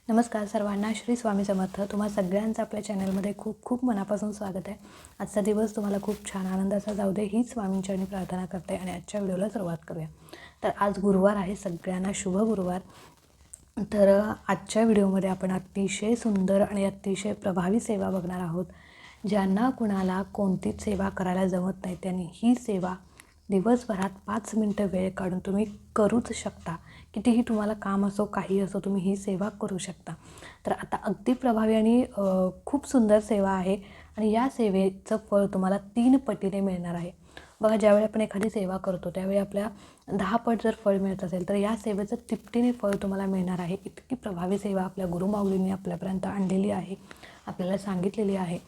नमस्कार सर्वांना, श्री स्वामी समर्थ. तुम्हा सगळ्यांचं आपल्या चॅनलमध्ये खूप खूप मनापासून स्वागत आहे. आजचा दिवस तुम्हाला खूप छान आनंदाचा जाऊ दे हीच स्वामींचरणी प्रार्थना करते आणि आजच्या व्हिडिओला सुरुवात करूया. तर आज गुरुवार आहे, सगळ्यांना शुभ गुरुवार. तर आजच्या व्हिडिओमध्ये आपण अतिशय सुंदर आणि अतिशय प्रभावी सेवा बघणार आहोत. ज्यांना कुणाला कोणतीच सेवा करायला जमत नाही त्यांनी ही सेवा दिवसभरात 5 मिनटं वेळ काढून तुम्ही करूच शकता. कितीही तुम्हाला काम असो काही असो तुम्ही ही सेवा करू शकता. तर आता अगदी प्रभावी आणि खूप सुंदर सेवा आहे आणि या सेवेचं फळ तुम्हाला 3 पटीने मिळणार आहे. बघा, ज्यावेळी आपण एखादी सेवा करतो त्यावेळी आपल्या 10 पट जर फळ मिळत असेल तर या सेवेचं तिपटीने फळ तुम्हाला मिळणार आहे. इतकी प्रभावी सेवा आपल्या गुरुमाऊलींनी आपल्यापर्यंत आणलेली आहे, आपल्याला सांगितलेली आहे.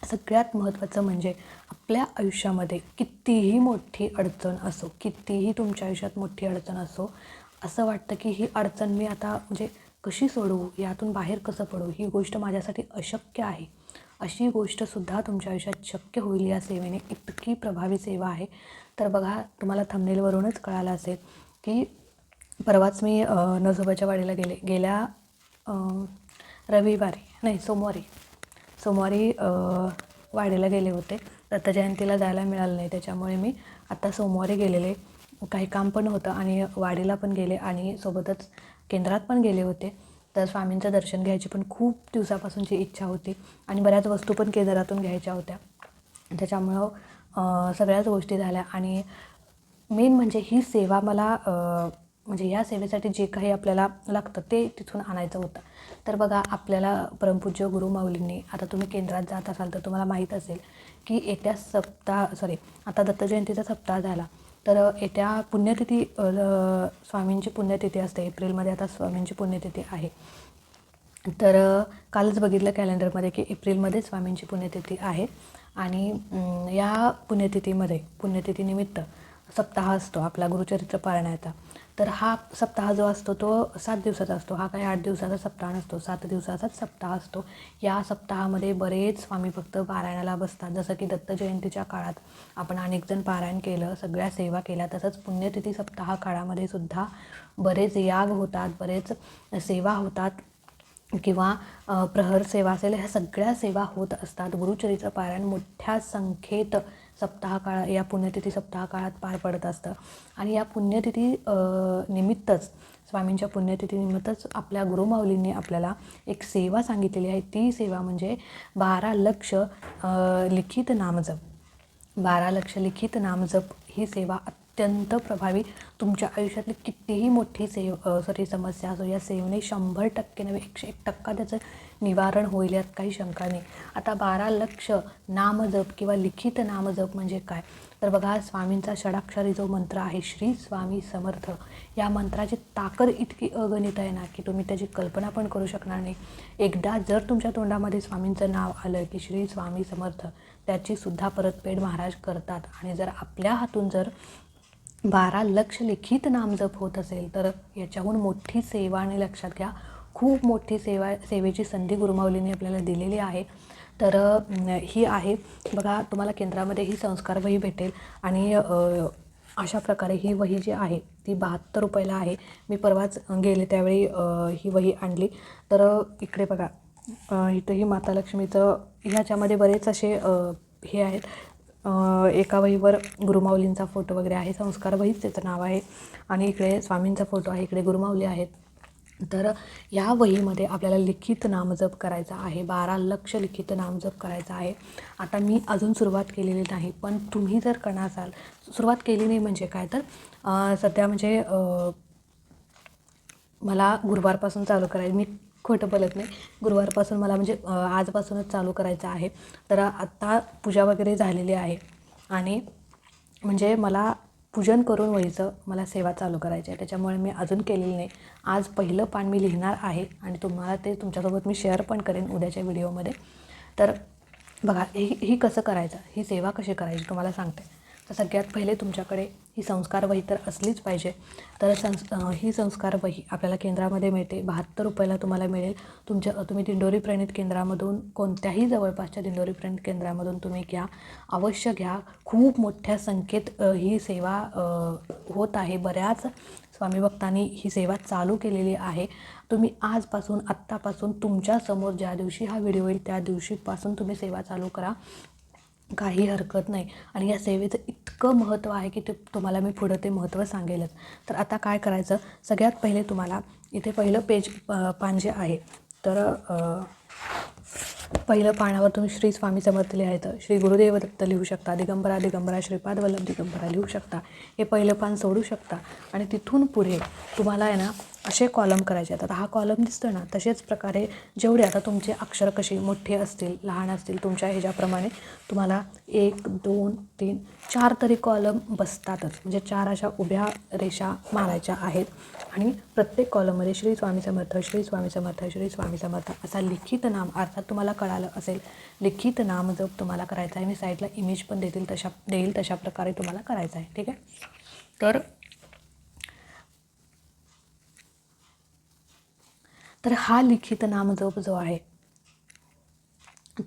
सगळ्यात महत्त्वाचं म्हणजे आपल्या आयुष्यामध्ये कितीही मोठी अडचण असो, कितीही तुमच्या आयुष्यात मोठी अडचण असो, असं वाटतं की ही अडचण मी आता म्हणजे कशी सोडवू, यातून बाहेर कसं पडू, ही गोष्ट माझ्यासाठी अशक्य आहे, अशी गोष्टसुद्धा तुमच्या आयुष्यात शक्य होईल या सेवेने. इतकी प्रभावी सेवा आहे. तर बघा, तुम्हाला थंबनेलवरूनच कळालं असेल की परवाच मी नजोबाच्या वाडीला गेल्या सोमवारी वाडीला गेले होते. दत्त जयंतीला जायला मिळालं नाही, त्याच्यामुळे मी आता सोमवारी गेलेले. काही काम पण होतं आणि वाडीला पण गेले आणि सोबतच केंद्रात पण गेले होते. तर स्वामींचं दर्शन घ्यायची पण खूप दिवसापासूनची इच्छा होती आणि बऱ्याच वस्तू पण केंद्रातून घ्यायच्या होत्या. त्याच्यामुळं सगळ्याच गोष्टी झाल्या आणि मेन म्हणजे ही सेवा मला म्हणजे या सेवेसाठी जे काही आपल्याला लागतं ते तिथून आणायचं होतं. तर बघा, आपल्याला परमपूज्य गुरुमाऊलींनी, आता तुम्ही केंद्रात जात असाल तर तुम्हाला माहीत असेल की आता दत्त जयंतीचा सप्ताह झाला तर येत्या पुण्यतिथी स्वामींची पुण्यतिथी असते एप्रिलमध्ये. आता स्वामींची पुण्यतिथी आहे. तर कालच बघितलं कॅलेंडरमध्ये की एप्रिलमध्ये स्वामींची पुण्यतिथी आहे आणि या पुण्यतिथीनिमित्त सप्ताह असतो आपला गुरुचरित्र पारायणाचा. तर हा सप्ताह जो असतो तो 7 दिवसाचा असतो. हा काही 8 दिवसाचा सप्ताह नसतो, 7 दिवसाचाच सप्ताह असतो. या सप्ताहामध्ये बरेच स्वामी भक्त पारायणाला बसतात. जसं की दत्त जयंतीच्या काळात आपण अनेकजण पारायण केलं, सगळ्या सेवा केल्या. तसंच पुण्यतिथी सप्ताह काळामध्ये सुद्धा बरेच याग होतात, बरेच सेवा होतात किंवा प्रहर सेवा असेल, ह्या सगळ्या सेवा होत असतात. गुरुचरित्र पारायण मोठ्या संख्येत या पुण्यतिथी सप्ताह काळात पार पडत असतं आणि या पुण्यतिथी निमित्तच, स्वामींच्या पुण्यतिथीनिमित्तच आपल्या गुरुमाऊलींनी आपल्याला एक सेवा सांगितलेली आहे. ती सेवा म्हणजे 12 लक्ष लिखित नामजप. 12 लक्ष लिखित नामजप ही सेवा अत्यंत प्रभावी. तुमच्या आयुष्यातली कितीही मोठी समस्या असो, या सेवेने 100% नव्हे 101% त्याचं निवारण होईल, यात काही शंका नाही. आता 12 लक्ष नामजप किंवा लिखित नामजप म्हणजे काय? तर बघा, स्वामींचा षडाक्षरी जो मंत्र आहे श्री स्वामी समर्थ, या मंत्राची ताकद इतकी अगणित आहे ना की तुम्ही त्याची कल्पना पण करू शकणार नाही. एकदा जर तुमच्या तोंडामध्ये स्वामींचं नाव आलं की श्री स्वामी समर्थ, त्याची सुद्धा परतफेड महाराज करतात. आणि जर आपल्या हातून जर 12 लक्ष लिखित नामजप होत असेल तर याच्याहून मोठी सेवा, आणि लक्षात घ्या, खूप मोठी सेवेची संधी गुरुमाऊलींनी आपल्याला दिलेली आहे. तर ही आहे बघा, तुम्हाला केंद्रामध्ये ही संस्कार वही भेटेल आणि अशा प्रकारे ही वही जी आहे ती 72 रुपयाला आहे. मी परवाच गेले त्यावेळी ही वही आणली. तर इकडे बघा, इथं ही माता लक्ष्मीचं, ह्याच्यामध्ये बरेच असे हे आहेत. एका वहीवर गुरुमाऊलींचा फोटो वगैरे आहे, संस्कार वहीच त्याचं नाव आहे, आणि इकडे स्वामींचा फोटो आहे, इकडे गुरुमाऊली आहेत. तर या वहीमध्ये आपल्याला लिखित नामजप करायचा आहे, 12 लक्ष लिखित नामजप करायचा आहे. आता मी अजून सुरुवात केलेली नाही, पण तुम्ही जर करणार असाल, सुरुवात केली नाही म्हणजे काय, तर सध्या म्हणजे मला गुरुवारपासून चालू करायचं, मी खोटं बोलत नाही, गुरुवारपासून मला म्हणजे आजपासूनच चालू करायचं आहे. तर आत्ता पूजा वगैरे झालेली आहे आणि म्हणजे मला पूजन करून वहीचं मला सेवा चालू करायची आहे, त्याच्यामुळे मी अजून केलेली नाही. आज पहिलं पान मी लिहिणार आहे आणि तुम्हाला ते तुमच्यासोबत मी शेअर पण करेन उद्याच्या व्हिडिओमध्ये. तर बघा, ही कसं करायचं, ही सेवा कशी करायची तुम्हाला सांगते. तर सगळ्यात पहिले तुमच्याकडे ही संस्कार वही तर असलीच पाहिजे. तर ही संस्कार वही आपल्याला केंद्रामध्ये मिळते, 72 रुपयाला तुम्हाला मिळेल. तुम्ही दिंडोरी प्रणित केंद्रामधून, कोणत्याही जवळपासच्या दिंडोरी प्रणित केंद्रामधून तुम्ही घ्या, अवश्य घ्या. खूप मोठ्या संख्येत ही सेवा होत आहे. बऱ्याच स्वामी भक्तांनी ही सेवा चालू केलेली आहे. तुम्ही आजपासून आत्तापासून तुमच्यासमोर ज्या दिवशी हा व्हिडिओ येईल त्या दिवशीपासून तुम्ही सेवा चालू करा, काही हरकत नाही. आणि या सेवेचं इतकं महत्त्व आहे की ते तुम्हाला मी पुढं ते महत्त्व सांगेलच. तर आता काय करायचं, सगळ्यात पहिले तुम्हाला इथे पहिलं पान जे आहे तर पहिलं पानावर तुम्ही श्री स्वामी समर्थ लिहायचं, श्री गुरुदेव दत्त लिहू शकता, दिगंबरा दिगंबरा श्रीपाद वल्लभ दिगंबरा लिहू शकता. हे पहिलं पान सोडू शकता आणि तिथून पुढे तुम्हाला आहे ना असे कॉलम करायचे. आता हा कॉलम दिसतो ना, तसेच प्रकारे जेवढे आता तुमचे अक्षर कशी मोठे असतील लहान असतील तुमच्या ह्याच्याप्रमाणे तुम्हाला 1 2 3 4 तरी कॉलम बसतातच. म्हणजे 4 अशा उभ्या रेषा मारायच्या आहेत आणि प्रत्येक कॉलममध्ये श्री स्वामी समर्थ, श्री स्वामी समर्थ, श्री स्वामी समर्थ असा लिखित नाम, अर्थात तुम्हाला कळालं असेल लिखित नाम जप तुम्हाला करायचा आहे. मी साईडला इमेज पण देईल तशा प्रकारे तुम्हाला करायचं आहे. ठीक आहे. तर हा लिखित नामजप जो आहे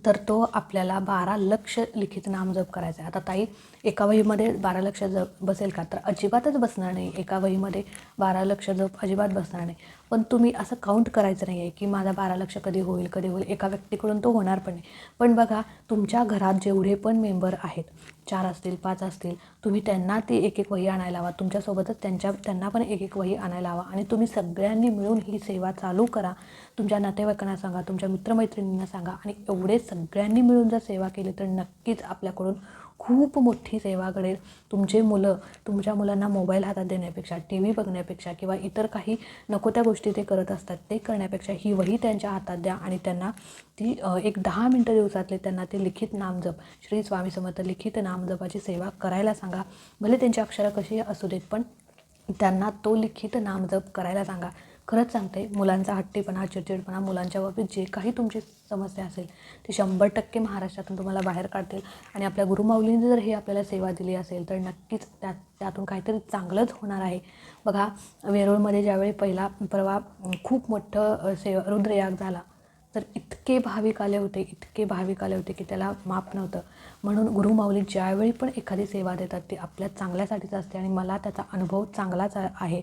तर तो आपल्याला 12 लक्ष लिखित नामजप करायचा आहे. आता ताई एका वहीमध्ये 12 लक्ष जप बसेल का, तर अजिबातच बसणार नाही. एका वहीमध्ये 12 लक्ष जप अजिबात बसणार नाही. पण तुम्ही असं काउंट करायचं नाही आहे की माझा 12 लक्ष कधी होईल. एका व्यक्तीकडून तो होणार पण नाही. पण बघा तुमच्या घरात जेवढे पण मेंबर आहेत, 4 असतील 5 असतील, तुम्ही त्यांना ती एक एक वही आणायला हवा. तुमच्यासोबतच त्यांना पण एक एक वही आणायला हवा आणि तुम्ही सगळ्यांनी मिळून ही सेवा चालू करा. तुमच्या नातेवाईकांना सांगा, तुमच्या मित्रमैत्रिणींना सांगा आणि एवढे सगळ्यांनी मिळून जर सेवा केली तर नक्कीच आपल्याकडून खूप मोठी सेवा घडेल. तुमच्या मुलांना मोबाईल हातात देण्यापेक्षा, टी व्ही बघण्यापेक्षा किंवा इतर काही नको त्या गोष्टी ते करत असतात ते करण्यापेक्षा ही वही त्यांच्या हातात द्या आणि त्यांना ती एक 10 मिनटं दिवसातले त्यांना ते लिखित नामजप, श्री स्वामी समर्थ लिखित नामजपाची सेवा करायला सांगा. भले त्यांची अक्षरं कशी असू देत पण त्यांना तो लिखित नामजप करायला सांगा. खरंच सांगते, मुलांचा हट्टीपणा, चिडचिडपणा, मुलांच्या बाबतीत जे काही तुमची समस्या असेल ते 100% महाराष्ट्रातून तुम्हाला बाहेर काढतील. आणि आपल्या गुरुमाऊलींनी जर हे आपल्याला सेवा दिली असेल तर नक्कीच त्यातून काहीतरी चांगलंच होणार आहे. बघा वेरूळमध्ये ज्यावेळी परवा खूप मोठं रुद्रयाग झाला तर इतके भाविक आले होते की त्याला माप नव्हतं. म्हणून गुरुमाऊली ज्यावेळी पण एखादी सेवा देतात ती आपल्या चांगल्यासाठीच असते आणि मला त्याचा अनुभव चांगलाच आहे.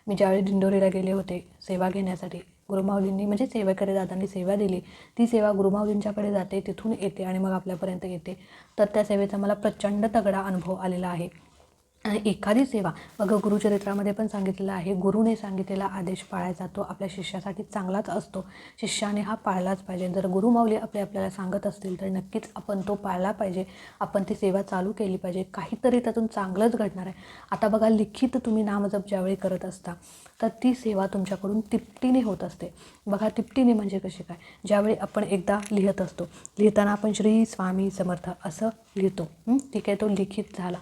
मी ज्यावेळी दिंडोरीला गेले होते सेवा घेण्यासाठी, गुरुमाऊलींनी म्हणजे सेवेकरी दादांनी सेवा दिली, ती सेवा गुरुमाऊलींच्याकडे जाते, तिथून येते आणि मग आपल्यापर्यंत येते. तर त्या सेवेचा मला प्रचंड तगडा अनुभव आलेला आहे. आणि एखादी सेवा बघा गुरुचरित्रामध्ये पण सांगितलेलं आहे, गुरुने सांगितलेला आदेश पाळायचा तो आपल्या शिष्यासाठी चांगलाच असतो. शिष्याने हा पाळलाच पाहिजे. जर गुरुमाऊली आपल्याला सांगत असतील तर नक्कीच आपण तो पाळला पाहिजे. आपण ती सेवा चालू केली पाहिजे. काहीतरी त्यातून चांगलंच घडणार आहे. आता बघा लिखित तुम्ही नामजप ज्यावेळी करत असता तर ती सेवा तुमच्याकडून तिपटीने होत असते. बघा तिपटीने म्हणजे कशी काय, ज्यावेळी आपण एकदा लिहित असतो, लिहिताना आपण श्री स्वामी समर्थ असं लिहितो. ठीक आहे, तो लिखित झाला.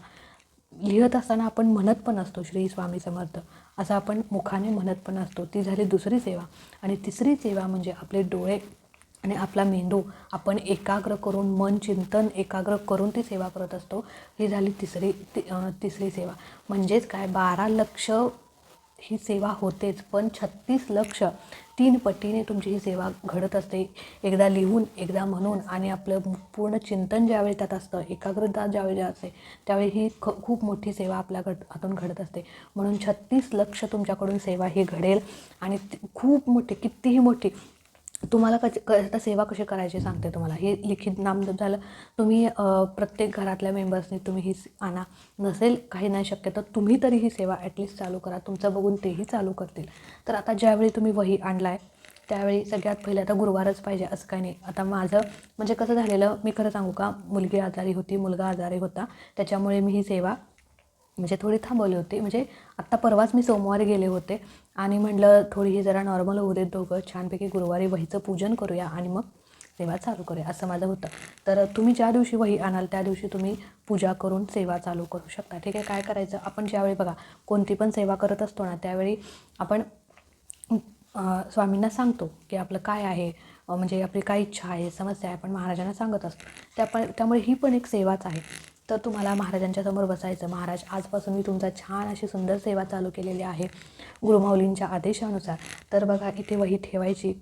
लिहत असताना आपण म्हणत पण असतो श्री स्वामी समर्थ असं आपण मुखाने म्हणत पण असतो. ती झाली दुसरी सेवा. आणि तिसरी सेवा म्हणजे आपले डोळे आणि आपला मेंदू आपण एकाग्र करून, मन चिंतन एकाग्र करून ती सेवा करत असतो. ही झाली तिसरी सेवा. म्हणजेच काय, 12 लक्ष ही सेवा होतेच, पण 36 लक्ष 3 पटीने तुमची ही सेवा घडत असते. एकदा लिहून, एकदा म्हणून आणि आपलं पूर्ण चिंतन ज्यावेळी त्यात असतं, एकाग्रता ज्यावेळी असते त्यावेळी ही खूप मोठी सेवा आपल्या हातून घडत असते. म्हणून 36 लक्ष तुमच्याकडून सेवा ही घडेल आणि खूप मोठी, कितीही मोठी. तुम्हाला आता सेवा कशी करायची सांगते तुम्हाला. हे लिखित नामजप झालं. तुम्ही प्रत्येक घरातल्या मेंबर्सनी तुम्ही ही आणा. नसेल काही नाही शक्य तर तुम्ही तरी ही सेवा ॲटलिस्ट चालू करा. तुमचं बघून तेही चालू करतील. तर आता ज्यावेळी तुम्ही वही आणलाय त्यावेळी सगळ्यात पहिले आता गुरुवारच पाहिजे असं काही नाही. आता माझं म्हणजे कसं झालेलं, मी खरं सांगू का, मुलगी आजारी होती, मुलगा आजारी होता, त्याच्यामुळे मी ही सेवा म्हणजे थोडी थांबवली होती. म्हणजे आत्ता परवाच मी सोमवारी गेले होते आणि म्हटलं थोडी ही जरा नॉर्मल होऊ देत दोघं, छानपैकी गुरुवारी वहीचं पूजन करूया आणि मग सेवा चालू करूया असं माझं होतं. तर तुम्ही ज्या दिवशी वही आणाल त्या दिवशी तुम्ही पूजा करून सेवा चालू करू शकता. ठीक आहे. काय करायचं, आपण ज्यावेळी बघा कोणती पण सेवा करत असतो ना त्यावेळी आपण स्वामींना सांगतो की आपलं काय आहे, म्हणजे आपली काय इच्छा आहे, समस्या आहे, आपण महाराजांना सांगत असतो. त्यामुळे ही पण एक सेवाच आहे. तर तुम्हाला महाराजांच्या समोर बसायचं, महाराज आजपासून मी तुमचा छान अशी सुंदर सेवा चालू केलेली आहे गुरुमाऊलींच्या आदेशानुसार. तर बघा इथे वही ठेवायची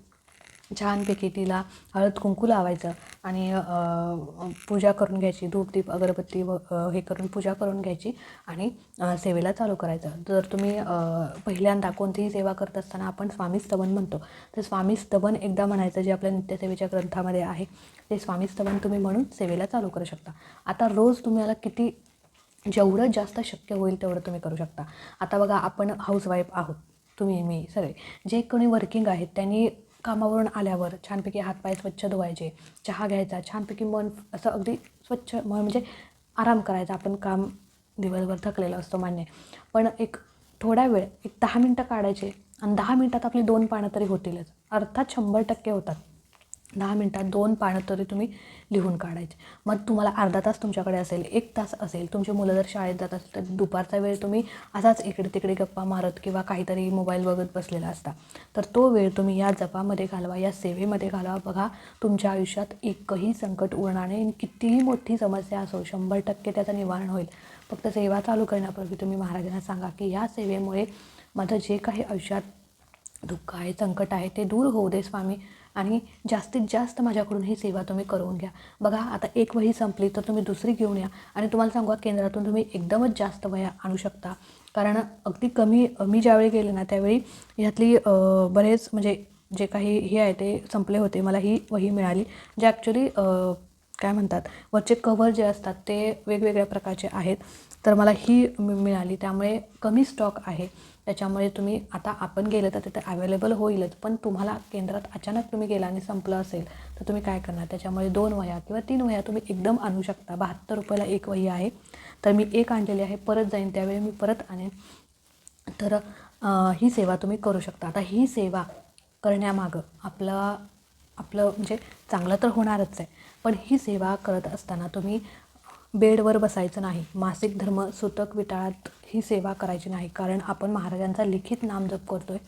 छानपैकी तिला हळद कुंकू लावायचं आणि पूजा करून घ्यायची, धूप दीप अगरबत्ती हे करून पूजा करून घ्यायची आणि सेवेला चालू करायचं. जर तुम्ही पहिल्यांदा कोणतीही सेवा करत असताना आपण स्वामी स्तवन म्हणतो, तर स्वामी स्तवन एकदा म्हणायचं जे आपल्या नित्यसेवेच्या ग्रंथामध्ये आहे, ते स्वामी स्तवन तुम्ही म्हणून सेवेला चालू करू शकता. आता रोज तुम्हाला किती जेवढं जास्त शक्य होईल तेवढं तुम्ही करू शकता. आता बघा, आपण हाऊसवाईफ आहोत, तुम्ही मी सगळे जे कोणी वर्किंग आहेत त्यांनी कामावरून आल्यावर छानपैकी हातपाय स्वच्छ धुवायचे, चहा घ्यायचा, छानपैकी मन असं अगदी स्वच्छ म्हणजे आराम करायचा. आपण काम दिवसभर थकलेलं असतो मान्य, पण एक थोडा वेळ 10 मिनटं काढायचे आणि 10 मिनटात आपली 2 पानं तरी होतीलच, अर्थात 100% होतात. 10 मिनटात 2 पानं तरी तुम्ही लिहून काढायचे. मग तुम्हाला अर्धा तास तुमच्याकडे असेल, 1 तास असेल, तुमची मुलं जर शाळेत जात असेल तर दुपारचा वेळ तुम्ही असाच इकडे तिकडे गप्पा मारत किंवा काहीतरी मोबाईल बघत बसलेला असता, तर तो वेळ तुम्ही या जपामध्ये घालवा, या सेवेमध्ये घालवा. बघा, तुमच्या आयुष्यात एकही संकट उरणार नाही. कितीही मोठी समस्या असो, 100% त्याचं निवारण होईल. फक्त सेवा चालू करण्यापूर्वी तुम्ही महाराजांना सांगा की या सेवेमुळे माझं जे काही आयुष्यात दुःख आहे, संकट आहे, ते दूर होऊ दे स्वामी, आणि जास्तीत जास्त माझ्याकडून ही सेवा तुम्ही करून घ्या. बघा, आता एक वही संपली तर तुम्ही दुसरी घेऊन या. आणि तुम्हाला सांगू, केंद्रातून तुम्ही एकदमच जास्त वह्या आणू शकता, कारण अगदी कमी मी ज्यावेळी गेले ना त्यावेळी ह्यातली बरेच म्हणजे जे काही हे आहे ते संपले होते. मला ही वही मिळाली, जे ॲक्च्युली काय म्हणतात, वरचे कव्हर जे असतात ते वेगवेगळ्या प्रकारचे आहेत, तर मला ही मिळाली. त्यामुळे कमी स्टॉक आहे, त्याच्यामुळे तुम्ही आता आपण गेलं तर तिथे अवेलेबल होईलच. पण तुम्हाला केंद्रात अचानक तुम्ही गेला आणि संपलं असेल तर तुम्ही काय करणार? त्याच्यामुळे 2 वह्या किंवा 3 वह्या तुम्ही एकदम आणू शकता. 72 रुपयाला 1 वही आहे, तर मी 1 आणलेली आहे. परत जाईन त्यावेळी मी परत आणेन. तर ही सेवा तुम्ही करू शकता. आता ही सेवा करण्यामागं आपलं म्हणजे चांगलं तर होणारच आहे, पण ही सेवा करत असताना तुम्ही बेडवर बसायचं नाही. मासिक धर्म सुतक विटाळात ही सेवा करायची नाही, कारण आपण महाराजांचा लिखित नामजप करतोय.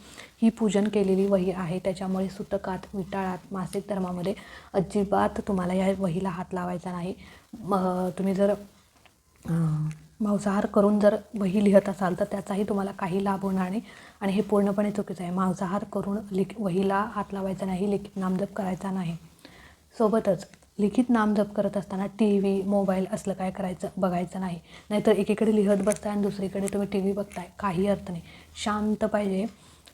ही पूजन केलेली वही आहे, त्याच्यामुळे सुतकात, विटाळात, मासिक धर्मामध्ये अजिबात तुम्हाला या वहीला हात लावायचा नाही. तुम्ही जर मांसाहार करून जर वही लिहत असाल तर त्याचाही तुम्हाला काही लाभ होणार नाही, आणि हे पूर्णपणे चुकीचं आहे. मांसाहार करून वहीला हात लावायचा नाही, लिखित नामजप करायचा नाही. सोबतच लिखित नामजप करत असताना टी व्ही, मोबाईल असलं काय बघायचं नाही. नाहीतर एकीकडे लिहत बसताय आणि दुसरीकडे तुम्ही टी व्ही बघताय, काही अर्थ नाही. शांत पाहिजे.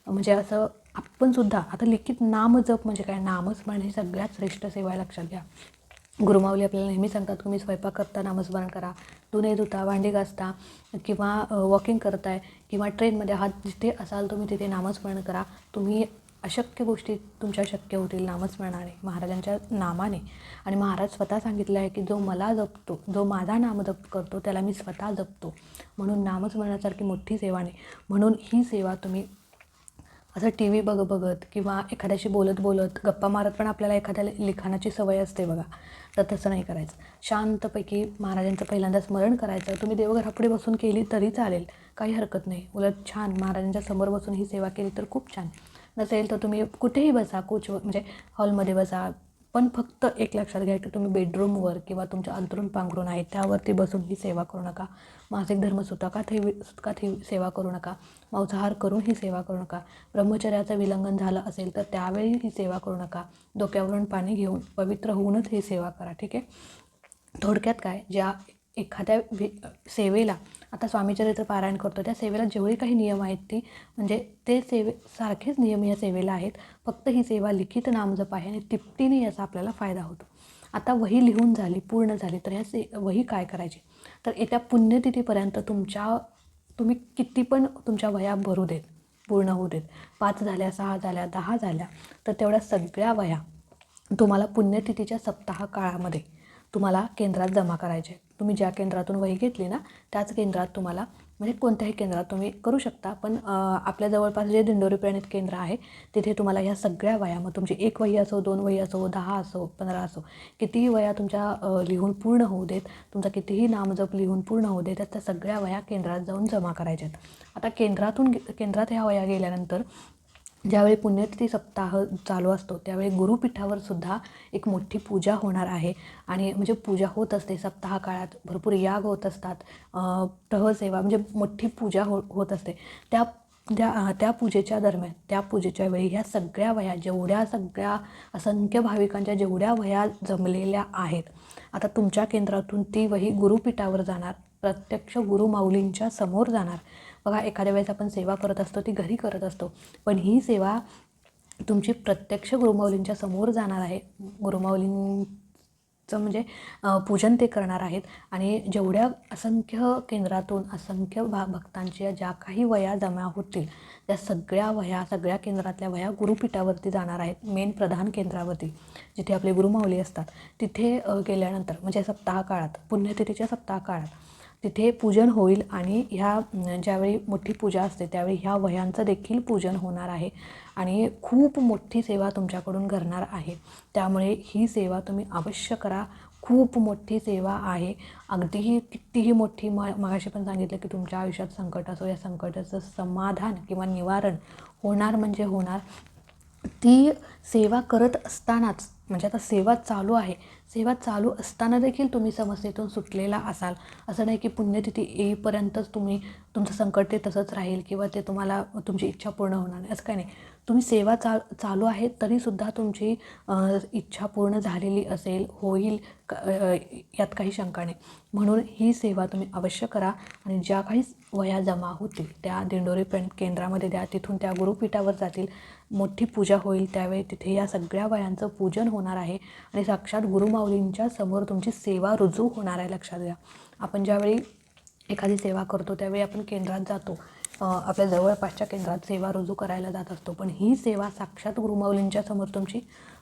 म्हणजे असं आपणसुद्धा आता लिखित नामजप म्हणजे काय, नामस्मरण ही सगळ्यात श्रेष्ठ सेवा आहे, लक्षात घ्या. गुरुमाऊली आपल्याला नेहमी सांगतात, तुम्ही स्वयंपाक करता नामस्मरण करा, धुणे धुता, भांडी घासता किंवा वॉकिंग करताय किंवा ट्रेनमध्ये आहात, जिथे असाल तुम्ही तिथे नामस्मरण करा. तुम्ही अशक्य गोष्टी तुमच्या शक्य होतील नामस्मरणाने, महाराजांच्या नामाने. आणि महाराज स्वतः सांगितलं आहे की जो मला जपतो, जो माझा नामजप करतो त्याला मी स्वतः जपतो. म्हणून नामस्मरणासारखी मोठी सेवा नाही. म्हणून ही सेवा तुम्ही असं टी व्ही बघत किंवा एखाद्याशी बोलत गप्पा मारत पण आपल्याला एखाद्या लिखाणाची सवय असते बघा, तर तसं नाही करायचं. शांतपैकी महाराजांचं पहिल्यांदा स्मरण करायचं. तुम्ही देवघरापुढे बसून केली तरी चालेल, काही हरकत नाही. उलट छान, महाराजांच्या समोर बसून ही सेवा केली तर खूप छान. नसेल तर तुम्ही कुठेही बसा, म्हणजे हॉलमध्ये बसा, पण फक्त एक लक्षात घ्या की तुम्ही बेडरूमवर किंवा तुमच्या अंतरून पांघरून आहे त्यावरती बसून ही सेवा करू नका. मासिक धर्म सुतकात ही सेवा करू नका. मांसाहार करून ही सेवा करू नका. ब्रह्मचर्याचं विलंघन झालं असेल तर त्यावेळी ही सेवा करू नका. डोक्यावरून पाणी घेऊन पवित्र होऊनच ही सेवा करा, ठीक आहे. थोडक्यात काय, ज्या एखाद्या सेवेला, आता स्वामीचरित्र पारायण करतो त्या सेवेला जेवढे काही नियम आहेत ती म्हणजे ते सारखेच नियम या सेवेला आहेत. फक्त ही सेवा लिखित नामजप आहे आणि तिपटीने याचा आपल्याला फायदा होतो. आता वही लिहून झाली, पूर्ण झाली, तर ह्या वही काय करायची, तर येत्या पुण्यतिथीपर्यंत तुम्ही किती पण तुमच्या वह्या भरू देत, पूर्ण होऊ देत. 5 झाल्या, 6 झाल्या, 10 झाल्या, तर तेवढ्या सगळ्या वह्या तुम्हाला पुण्यतिथीच्या सप्ताह काळामध्ये तुम्हाला केंद्रात जमा करायचे. तुम्ही ज्या केंद्रातून वही घेतली ना त्याच केंद्रात तुम्हाला, म्हणजे कोणत्याही केंद्रात तुम्ही करू शकता, पण आपल्या जवळपास जे दिंडोरी प्रणित केंद्र आहे तिथे तुम्हाला ह्या सगळ्या वह्या, मग तुमची 1 वही असो, 2 वही असो, 10 असो, 15 असो, कितीही वह्या तुमच्या लिहून पूर्ण होऊ देत, तुमचा कितीही नामजप लिहून पूर्ण होऊ देत, त्या सगळ्या वह्या केंद्रात जाऊन जमा करायच्यात. आता केंद्रात ह्या वह्या गेल्यानंतर ज्यावेळी पुण्यतिथी सप्ताह चालू असतो त्यावेळी गुरुपीठावर सुद्धा एक मोठी पूजा होणार आहे. आणि म्हणजे पूजा होत असते सप्ताह काळात, भरपूर याग होत असतात, तहसेवा म्हणजे मोठी पूजा होत असते. त्या त्या पूजेच्या दरम्यान, त्या पूजेच्या वेळी ह्या सगळ्या वह्या, जेवढ्या सगळ्या असंख्य भाविकांच्या जेवढ्या वह्या जमलेल्या आहेत, आता तुमच्या केंद्रातून ती वही गुरुपीठावर जाणार, प्रत्यक्ष गुरुमाऊलींच्या समोर जाणार. बघा, एखाद्या वेळेस आपण सेवा करत असतो, ती घरी करत असतो, पण ही सेवा तुमची प्रत्यक्ष गुरुमाऊलींच्या समोर जाणार आहे. गुरुमाऊलींचं म्हणजे पूजन ते करणार आहेत. आणि जेवढ्या असंख्य केंद्रातून असंख्य भक्तांच्या ज्या काही वह्या जमा होतील, त्या सगळ्या वह्या, सगळ्या केंद्रातल्या वह्या गुरुपीठावरती जाणार आहेत. मेन प्रधान केंद्रावरती जिथे आपले गुरुमाऊली असतात, तिथे गेल्यानंतर म्हणजे सप्ताह काळात, पुण्यतिथीच्या सप्ताह काळात तिथे पूजन होईल. आणि ह्या ज्यावेळी मोठी पूजा असते त्यावेळी ह्या वह्यांचं देखील पूजन होणार आहे. आणि खूप मोठी सेवा तुमच्याकडून घडणार आहे. त्यामुळे ही सेवा तुम्ही अवश्य करा. खूप मोठी सेवा आहे, अगदीही कितीही मोठी. मगाशी पण सांगितलं की तुमच्या आयुष्यात संकट असो, या संकटाचं समाधान किंवा निवारण होणार म्हणजे होणार. ती सेवा करत असतानाच, म्हणजे आता सेवा चालू आहे, सेवा चालू असताना देखील तुम्ही समस्येतून सुटलेला असाल. असं नाही की पुण्यतिथी येईपर्यंतच तुमचं संकट ते तसंच राहील किंवा ते तुम्हाला तुमची इच्छा पूर्ण होणार नाही, असं काही नाही. तुम्ही सेवा चालू आहे तरीसुद्धा तुमची इच्छा पूर्ण झालेली असेल, होईल, यात काही शंका नाही. म्हणून ही सेवा तुम्ही अवश्य करा. आणि ज्या काही वह्या जमा होतील त्या दिंडोरी केंद्रामध्ये द्या, तिथून त्या गुरुपीठावर जातील, मोठी पूजा होईल. त्यावेळी तिथे या सगळ्या वह्यांचं पूजन होणार आहे आणि साक्षात गुरुमाऊलींच्या समोर तुमची सेवा रुजू होणार आहे. लक्षात घ्या, आपण ज्यावेळी एखादी सेवा करतो त्यावेळी आपण केंद्रात जातो, आपल्या जवळपासच्या केंद्रात सेवा रुजू करायला जात असतो, पण ही सेवा साक्षात गुरुमाऊलींच्या समोर तुमची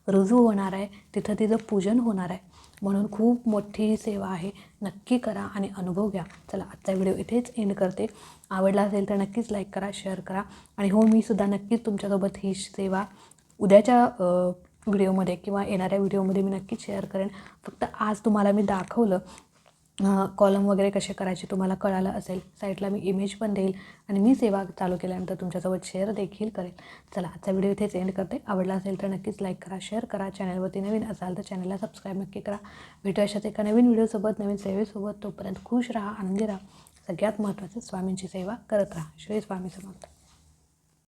रुजू होणार आहे, तिथं तिचं पूजन होणार आहे. म्हणून खूप मोठी ही सेवा आहे, नक्की करा आणि अनुभव घ्या. चला, आजचा व्हिडिओ इथेच एंड करते. आवडला असेल तर नक्कीच लाईक करा, शेअर करा. आणि हो, मी सुद्धा नक्कीच तुमच्यासोबत ही सेवा उद्याच्या व्हिडिओमध्ये किंवा येणाऱ्या व्हिडिओमध्ये मी नक्कीच शेअर करेन. फक्त आज तुम्हाला मी दाखवलं, कॉलम वगैरे कसे करायचे तुम्हाला कळालं असेल. साईडला मी इमेज पण देईल आणि मी सेवा चालू केल्यानंतर तुमच्यासोबत शेअर देखील करेन. चला, आजचा व्हिडिओ इथेच एंड करते. आवडला असेल तर नक्कीच लाईक करा, शेअर करा. चॅनलवरती नवीन असाल तर चॅनलला सबस्क्राईब नक्की करा. भेटू अशाच एका नवीन व्हिडिओसोबत, नवीन सेवेसोबत. तोपर्यंत खुश राहा, आनंदी राहा. सगळ्यात महत्त्वाचं, स्वामींची सेवा करत राहा. श्री स्वामी समर्थ.